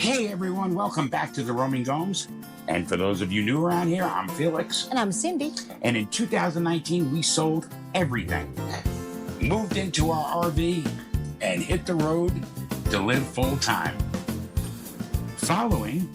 Hey everyone, welcome back to the Roaming Gomes. And for those of you new around here, I'm Felix. And I'm Cindy. And in 2019, we sold everything. Moved into our RV and hit the road to live full time. Following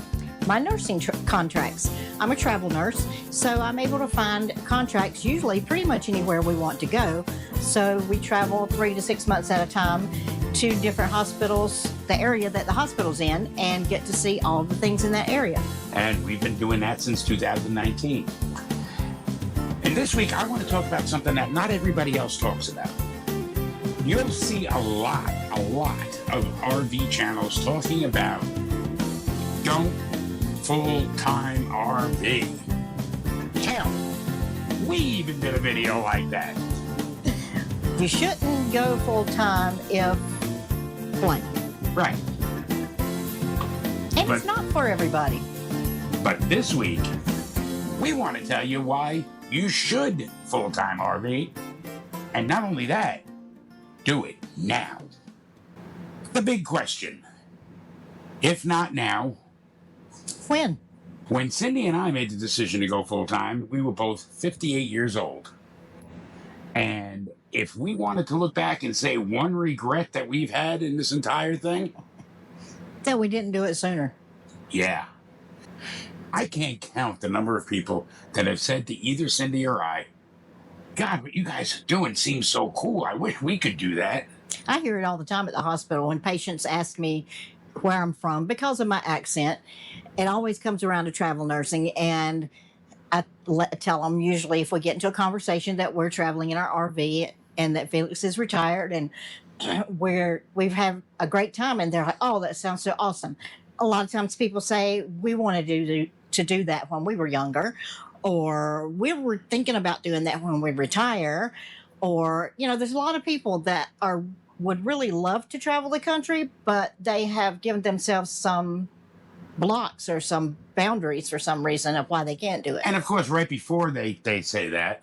my nursing contracts. I'm a travel nurse, so I'm able to find contracts usually pretty much anywhere we want to go. So we travel 3 to 6 months at a time to different hospitals, the area that the hospital's in, and get to see all the things in that area. And we've been doing that since 2019. And this week, I want to talk about something that not everybody else talks about. You'll see a lot of RV channels talking about don't full-time RV. Hell, we even did a video like that. You shouldn't go full-time if blank. Right. And it's not for everybody. But this week, we want to tell you why you should full-time RV. And not only that, do it now. The big question, if not now, when? When Cindy and I made the decision to go full-time, we were both 58 years old. And if we wanted to look back and say one regret that we've had in this entire thing, that we didn't do it sooner. Yeah. I can't count the number of people that have said to either Cindy or I, God, what you guys are doing seems so cool. I wish we could do that. I hear it all the time at the hospital when patients ask me where I'm from because of my accent. It always comes around to travel nursing, and I tell them usually if we get into a conversation that we're traveling in our RV and that Felix is retired and we've had a great time, and they're like, oh, that sounds so awesome. A lot of times people say we wanted to do that when we were younger, or we were thinking about doing that when we retire, or, there's a lot of people that would really love to travel the country, but they have given themselves some blocks or some boundaries for some reason of why they can't do it. And of course, right before they say that,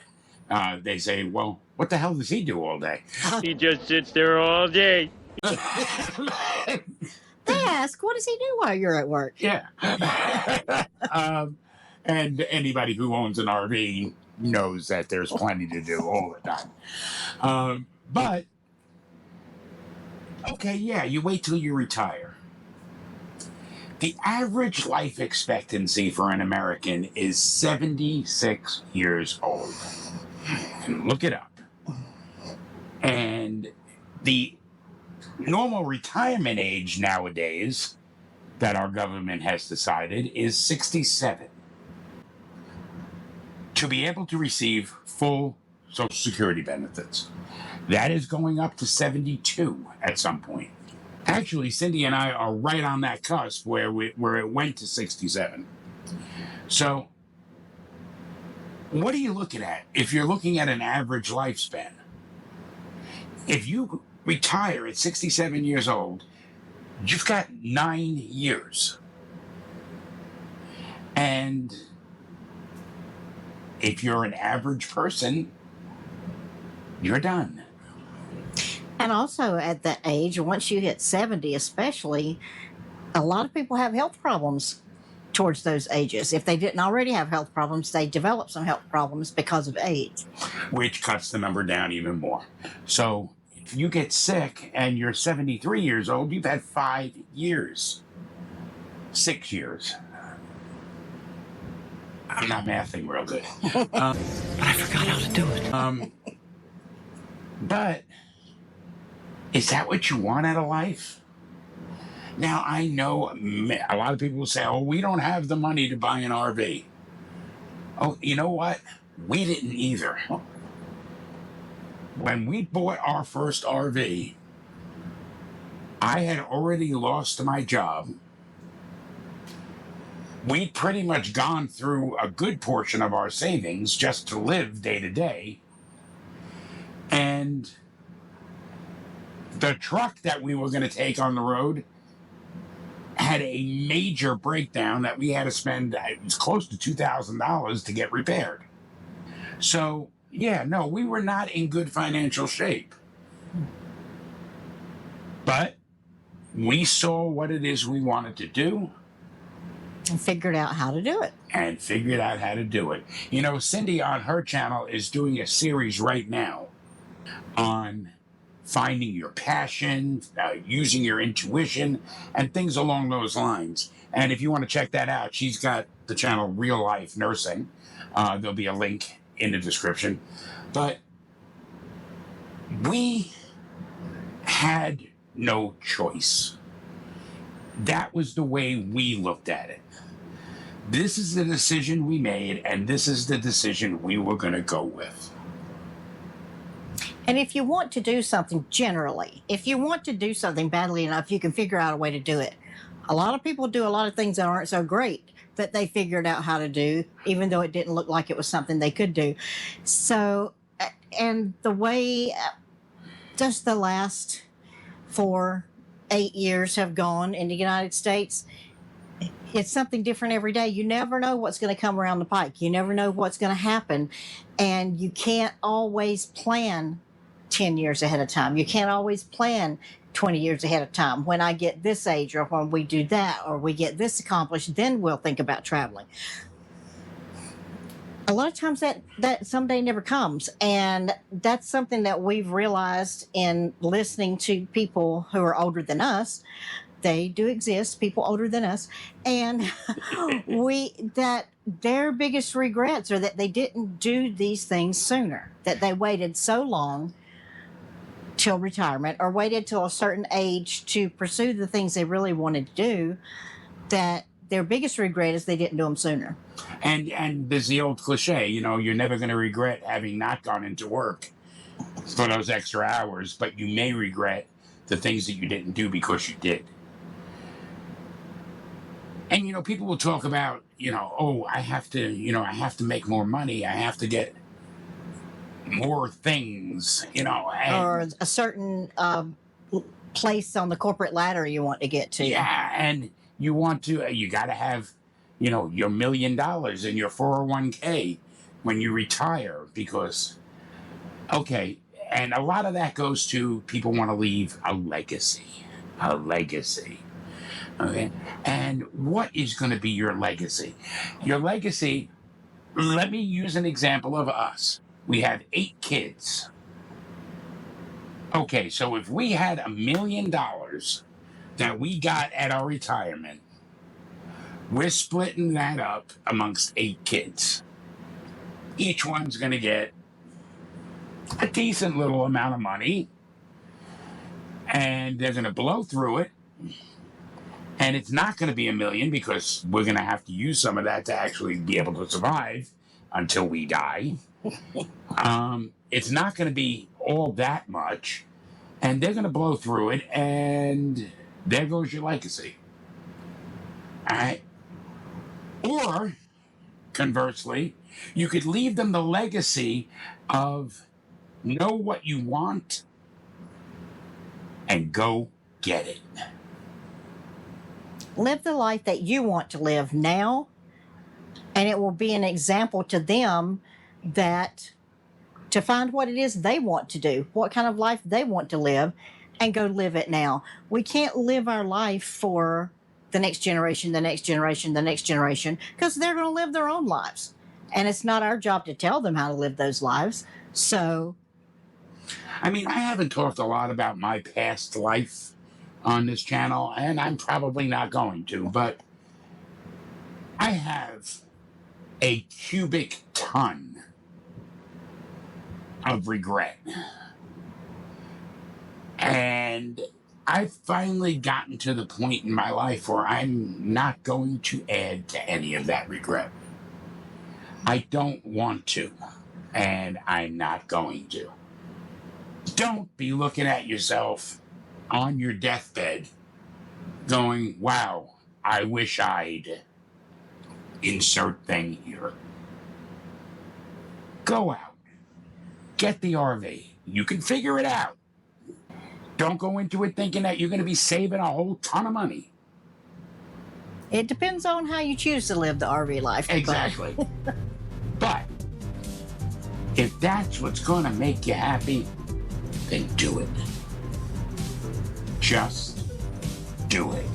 they say, well, what the hell does he do all day? He just sits there all day. They ask, what does he do while you're at work? Yeah. And anybody who owns an RV knows that there's plenty to do all the time. But, okay, yeah, you wait till you retire. The average life expectancy for an American is 76 years old. Look it up. And the normal retirement age nowadays that our government has decided is 67. To be able to receive full Social Security benefits. That is going up to 72 at some point. Actually, Cindy and I are right on that cusp where it went to 67. So, what are you looking at if you're looking at an average lifespan? If you retire at 67 years old, you've got 9 years. And if you're an average person, you're done. And also at that age, once you hit 70 especially, a lot of people have health problems towards those ages. If they didn't already have health problems, they develop some health problems because of age. Which cuts the number down even more. So if you get sick and you're 73 years old, you've had 5 years. 6 years. I'm not mathing real good. But I forgot how to do it. But is that what you want out of life? Now, I know a lot of people will say, oh, we don't have the money to buy an RV. Oh, you know what? We didn't either. When we bought our first RV, I had already lost my job. We'd pretty much gone through a good portion of our savings just to live day to day. And the truck that we were going to take on the road had a major breakdown that we had to spend, it was close to $2,000 to get repaired. So, yeah, no, we were not in good financial shape. But we saw what it is we wanted to do And figured out how to do it. and figured out how to do it. You know, Cindy on her channel is doing a series right now on finding your passion, using your intuition, and things along those lines. And if you want to check that out, she's got the channel RVLife Nursing. There'll be a link in the description. But we had no choice. That was the way we looked at it. This is the decision we made, and this is the decision we were going to go with. And if you want to do something generally, if you want to do something badly enough, you can figure out a way to do it. A lot of people do a lot of things that aren't so great that they figured out how to do, even though it didn't look like it was something they could do. So, and the way just the last 4-8 years have gone in the United States, it's something different every day. You never know what's going to come around the pike. You never know what's going to happen. And you can't always plan 10 years ahead of time. You can't always plan 20 years ahead of time. When I get this age, or when we do that, or we get this accomplished, then we'll think about traveling. A lot of times that someday never comes. And that's something that we've realized in listening to people who are older than us. They do exist, people older than us. And that their biggest regrets are that they didn't do these things sooner, that they waited so long till retirement or waited till a certain age to pursue the things they really wanted to do, that their biggest regret is they didn't do them sooner. And there's the old cliche, you know, you're never going to regret having not gone into work for those extra hours, but you may regret the things that you didn't do because you did. And, you know, people will talk about, you know, oh, I have to make more money. I have to get more things, you know. Or a certain place on the corporate ladder you want to get to. Yeah, and you got to have, you know, your $1 million in your 401k when you retire because, okay, and a lot of that goes to people want to leave a legacy. Okay, and what is going to be your legacy? Your legacy, let me use an example of us. We have 8 kids. Okay, so if we had $1 million that we got at our retirement, we're splitting that up amongst 8 kids. Each one's going to get a decent little amount of money, and they're going to blow through it. And it's not going to be $1 million because we're going to have to use some of that to actually be able to survive until we die. It's not going to be all that much, and they're going to blow through it, and there goes your legacy. All right? Or, conversely, you could leave them the legacy of know what you want and go get it. Live the life that you want to live now, and it will be an example to them that to find what it is they want to do, what kind of life they want to live, and go live it now. We can't live our life for the next generation, because they're going to live their own lives. And it's not our job to tell them how to live those lives. So, I mean, I haven't talked a lot about my past life on this channel, and I'm probably not going to, but I have a cubic ton of regret. And I've finally gotten to the point in my life where I'm not going to add to any of that regret. I don't want to, and I'm not going to. Don't be looking at yourself on your deathbed going, wow, I wish I'd insert thing here. Go out. Get the RV. You can figure it out. Don't go into it thinking that you're going to be saving a whole ton of money. it depends on how you choose to live the RV life. Exactly. But if that's what's going to make you happy, then do it. Just do it.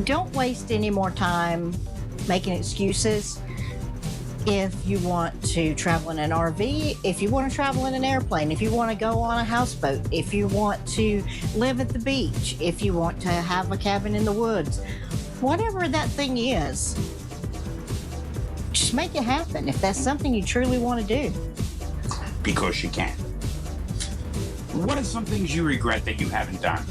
Don't waste any more time making excuses. If you want to travel in an RV, if you want to travel in an airplane, if you want to go on a houseboat, if you want to live at the beach, if you want to have a cabin in the woods, whatever that thing is, just make it happen if that's something you truly want to do. Because you can. What are some things you regret that you haven't done?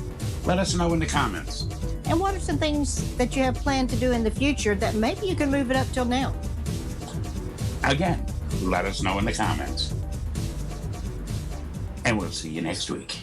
Let us know in the comments. And what are some things that you have planned to do in the future that maybe you can move it up till now? Again, let us know in the comments. And we'll see you next week.